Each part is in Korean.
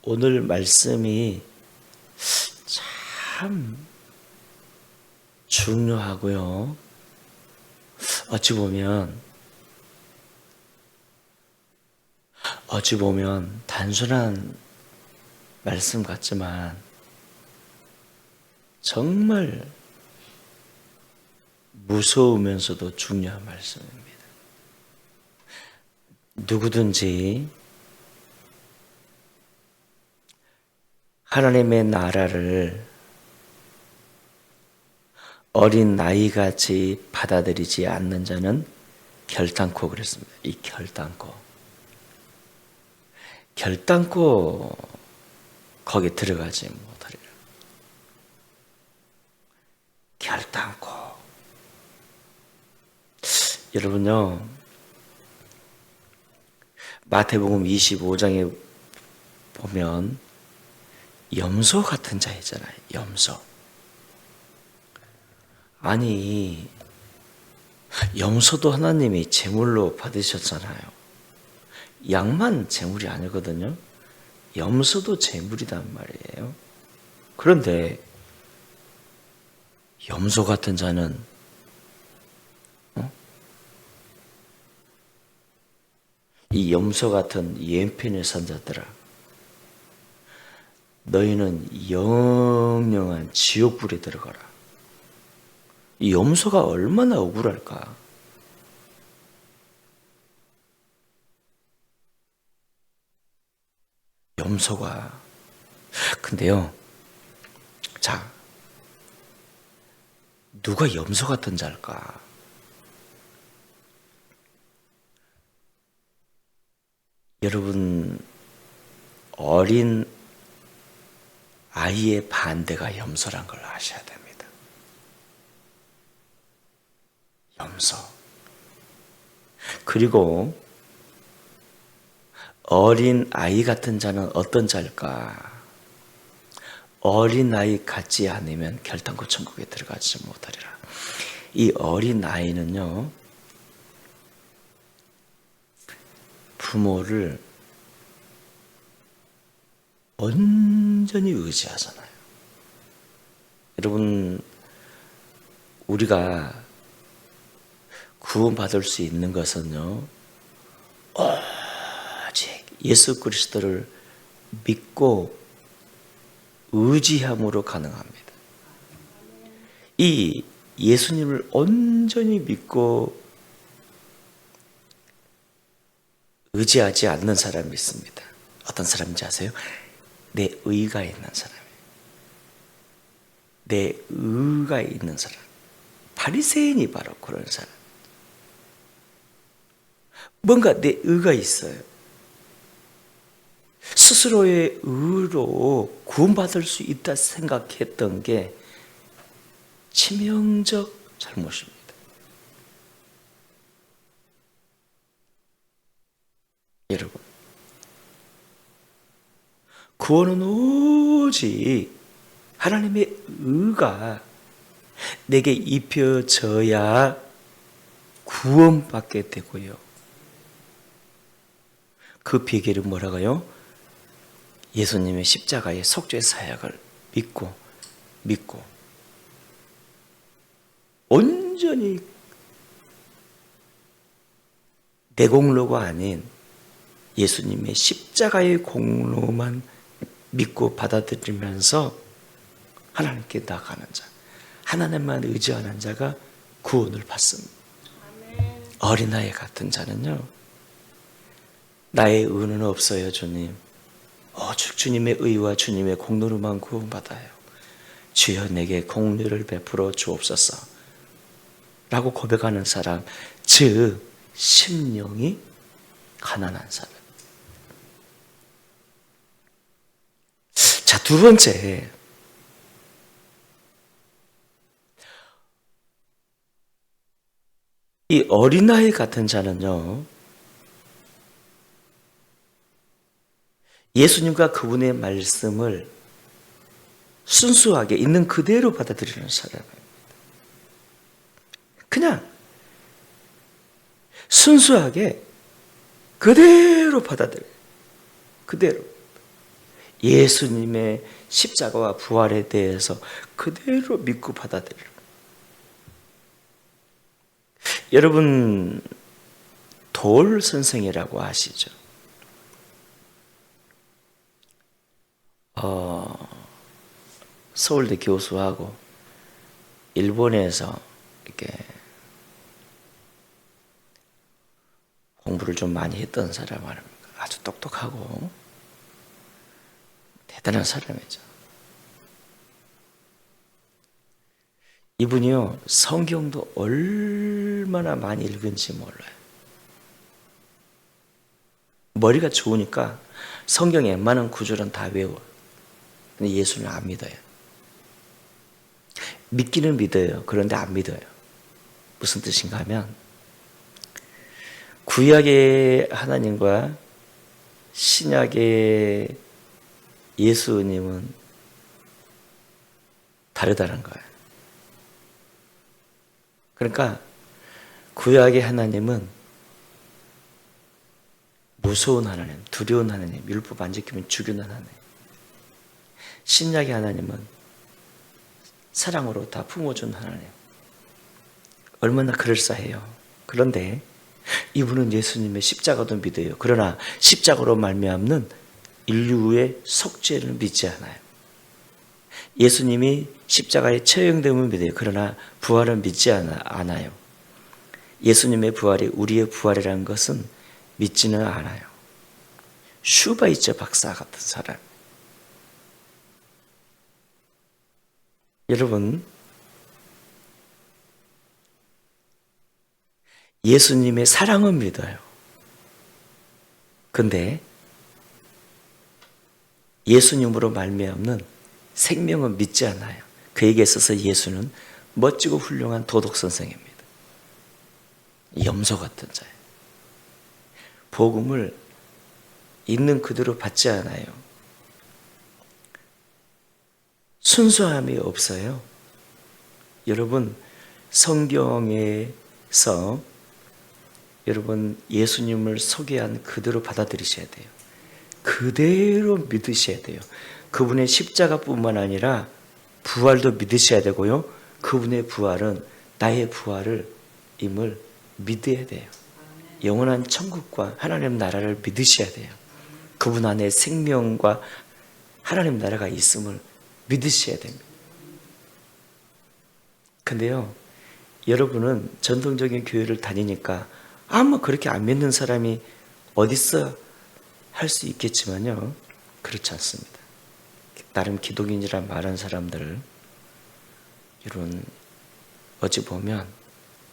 오늘 말씀이 참 중요하고요. 어찌 보면 단순한 말씀 같지만 정말 무서우면서도 중요한 말씀입니다. 누구든지 하나님의 나라를 어린 나이같이 받아들이지 않는 자는 결단코 그랬습니다. 이 결단코 거기 들어가지 못하리라. 결단코. 여러분요, 마태복음 25장에 보면 염소 같은 자 있잖아요. 염소. 아니, 염소도 하나님이 제물로 받으셨잖아요. 양만 제물이 아니거든요. 염소도 제물이란 말이에요. 그런데 염소 같은 자는 이 염소 같은 옌편의 선자들아, 너희는 영영한 지옥불에 들어가라. 이 염소가 얼마나 억울할까? 염소가. 근데요, 자, 누가 염소 같은 자일까? 여러분, 어린 아이의 반대가 염소란 걸 아셔야 됩니다. 염소. 그리고 어린 아이 같은 자는 어떤 자일까? 어린 아이 같지 않으면 결단코 천국에 들어가지 못하리라. 이 어린 아이는요, 부모를 온전히 의지하잖아요. 여러분, 우리가 구원받을 수 있는 것은요, 오직 예수 그리스도를 믿고 의지함으로 가능합니다. 이 예수님을 온전히 믿고 의지하지 않는 사람이 있습니다. 어떤 사람인지 아세요? 내 의가 있는 사람이에요. 내 의가 있는 사람. 바리새인이 바로 그런 사람. 뭔가 내 의가 있어요. 스스로의 의로 구원받을 수 있다 생각했던 게 치명적 잘못입니다. 여러분, 구원은 오직 하나님의 의가 내게 입혀져야 구원받게 되고요. 그 비결은 뭐라고요? 예수님의 십자가의 속죄 사역을 믿고 온전히 내 공로가 아닌 예수님의 십자가의 공로만 믿고 받아들이면서 하나님께 나아가는 자, 하나님만 의지하는 자가 구원을 받습니다. 어린아이 같은 자는요, 나의 의는 없어요, 주님. 오직 주님의 의와 주님의 공로로만 구원받아요. 주여 내게 공로를 베풀어 주옵소서 라고 고백하는 사람, 즉 심령이 가난한 사람. 자, 두 번째, 이 어린아이 같은 자는요, 예수님과 그분의 말씀을 순수하게 있는 그대로 받아들이는 사람입니다. 그냥 순수하게 그대로 받아들여요. 그대로. 예수님의 십자가와 부활에 대해서 그대로 믿고 받아들여요. 여러분, 돌 선생이라고 아시죠? 서울대 교수하고 일본에서 이렇게 공부를 좀 많이 했던 사람 말입니다. 아주 똑똑하고 대단한 사람이죠. 이분이요, 성경도 얼마나 많이 읽은지 몰라요. 머리가 좋으니까 성경의 웬만한 구절은 다 외워요. 근데 예수는 안 믿어요. 믿기는 믿어요. 그런데 안 믿어요. 무슨 뜻인가 하면 구약의 하나님과 신약의 예수님은 다르다는 거예요. 그러니까 구약의 하나님은 무서운 하나님, 두려운 하나님, 율법 안 지키면 죽이는 하나님. 신약의 하나님은 사랑으로 다 품어준 하나님. 얼마나 그럴싸해요. 그런데 이분은 예수님의 십자가도 믿어요. 그러나 십자가로 말미암는 인류의 속죄를 믿지 않아요. 예수님이 십자가에 처형됨을 믿어요. 그러나 부활은 믿지 않아요. 예수님의 부활이 우리의 부활이라는 것은 믿지는 않아요. 슈바이처 박사 같은 사람. 여러분, 예수님의 사랑은 믿어요. 근데 예수님으로 말미암는 생명은 믿지 않아요. 그에게 있어서 예수는 멋지고 훌륭한 도덕 선생입니다. 염소 같은 자예요. 복음을 있는 그대로 받지 않아요. 순수함이 없어요. 여러분, 성경에서 여러분 예수님을 소개한 그대로 받아들이셔야 돼요. 그대로 믿으셔야 돼요. 그분의 십자가뿐만 아니라 부활도 믿으셔야 되고요. 그분의 부활은 나의 부활을 임을 믿어야 돼요. 영원한 천국과 하나님 나라를 믿으셔야 돼요. 그분 안에 생명과 하나님 나라가 있음을 믿으셔야 됩니다. 근데요, 여러분은 전통적인 교회를 다니니까 아마 그렇게 안 믿는 사람이 어딨어 할 수 있겠지만요, 그렇지 않습니다. 나름 기독인이라 말한 사람들, 여러분 어찌 보면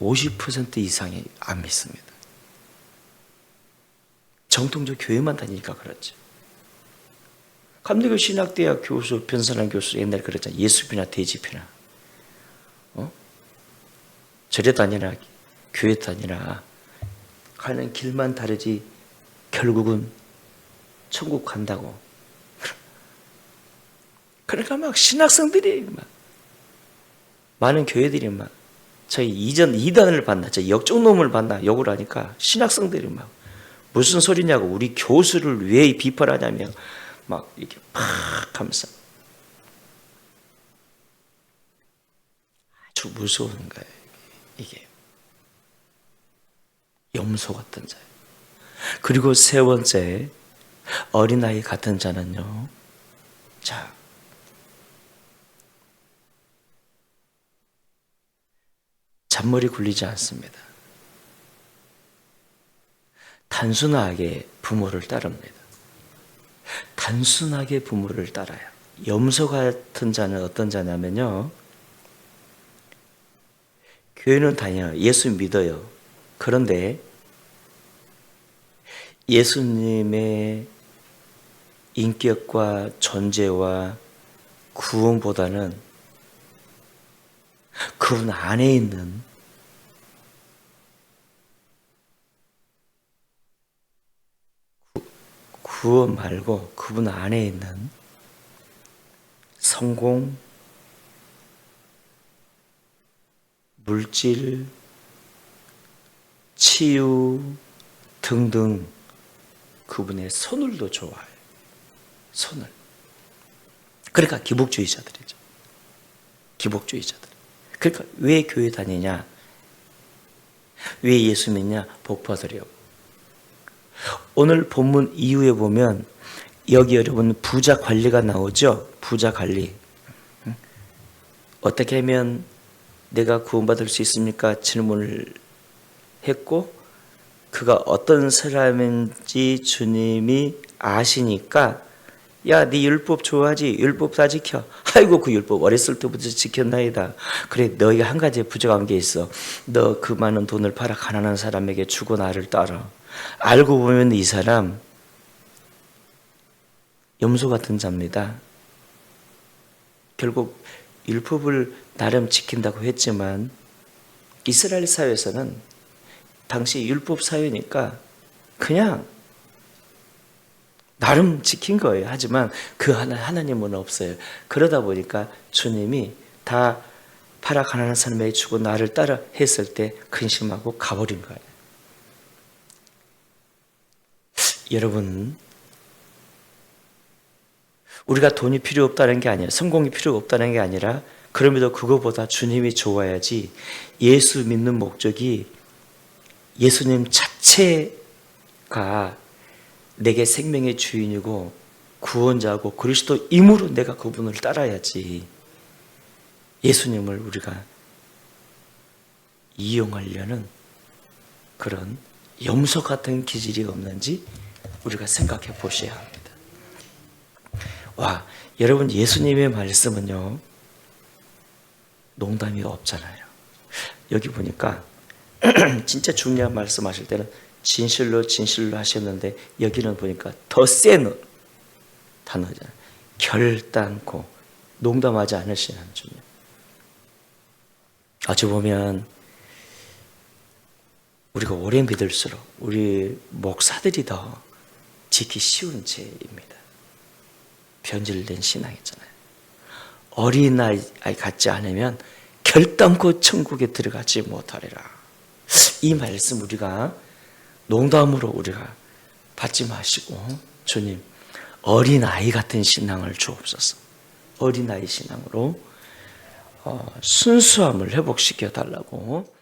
50% 이상이 안 믿습니다. 정통적 교회만 다니니까 그렇죠. 감리교 신학대학 교수, 변선한 교수 옛날에 그랬잖아요. 예수피나 돼지피나. 절에 다니나 교회 다니나 가는 길만 다르지 결국은 천국 간다고. 그러니까 막 신학생들이 막 많은 교회들이 막 저희 이단을 봤나, 저 역적놈을 봤나 욕을 하니까 신학생들이 막 무슨 소리냐고, 우리 교수를 왜 비판하냐며 막 이렇게 팍 하면서 아주 무서운 거예요. 이게 염소 같은 자예요. 그리고 세 번째, 어린아이 같은 자는요, 자, 잔머리 굴리지 않습니다. 단순하게 부모를 따릅니다. 단순하게 부모를 따라요. 염소 같은 자는 어떤 자냐면요, 교회는 다녀요. 예수 믿어요. 그런데 예수님의 인격과 존재와 구원보다는 그분 안에 있는 구원 말고 그분 안에 있는 성공, 물질, 치유 등등 그분의 선을도 좋아해요. 선을. 그러니까 기복주의자들이죠. 기복주의자들. 그러니까 왜 교회 다니냐? 왜 예수 믿냐? 복 받으려고. 오늘 본문 이후에 보면 여기 여러분 부자 관리가 나오죠. 부자 관리. 어떻게 하면 내가 구원받을 수 있습니까? 질문을 했고 그가 어떤 사람인지 주님이 아시니까 야, 네 율법 좋아하지? 율법 다 지켜. 아이고 그 율법 어렸을 때부터 지켰나이다. 그래 너희가 한 가지 부족한 게 있어. 너 그 많은 돈을 팔아 가난한 사람에게 주고 나를 따라. 알고 보면 이 사람 염소 같은 자입니다. 결국 율법을 나름 지킨다고 했지만 이스라엘 사회에서는 당시 율법 사회니까 그냥 나름 지킨 거예요. 하지만 그 하나님은 없어요. 그러다 보니까 주님이 다 팔아 가난한 사람에게 주고 나를 따라 했을 때 근심하고 가버린 거예요. 여러분, 우리가 돈이 필요 없다는 게 아니라 성공이 필요 없다는 게 아니라 그럼에도 그거보다 주님이 좋아야지. 예수 믿는 목적이 예수님 자체가 내게 생명의 주인이고 구원자고 그리스도임으로 내가 그분을 따라야지. 예수님을 우리가 이용하려는 그런 염소 같은 기질이 없는지 우리가 생각해 보셔야 합니다. 와, 여러분 예수님의 말씀은요 농담이 없잖아요. 여기 보니까 진짜 중요한 말씀하실 때는 진실로 진실로 하셨는데 여기는 보니까 더 센 단어잖아요. 결단코 농담하지 않으시는 주님. 어찌 보면 우리가 오래 믿을수록 우리 목사들이 더 지키 쉬운 죄입니다. 변질된 신앙이잖아요. 어린아이 같지 않으면 결단코 천국에 들어가지 못하리라. 이 말씀 우리가 농담으로 우리가 받지 마시고 주님 어린아이 같은 신앙을 주옵소서. 어린아이 신앙으로 순수함을 회복시켜 달라고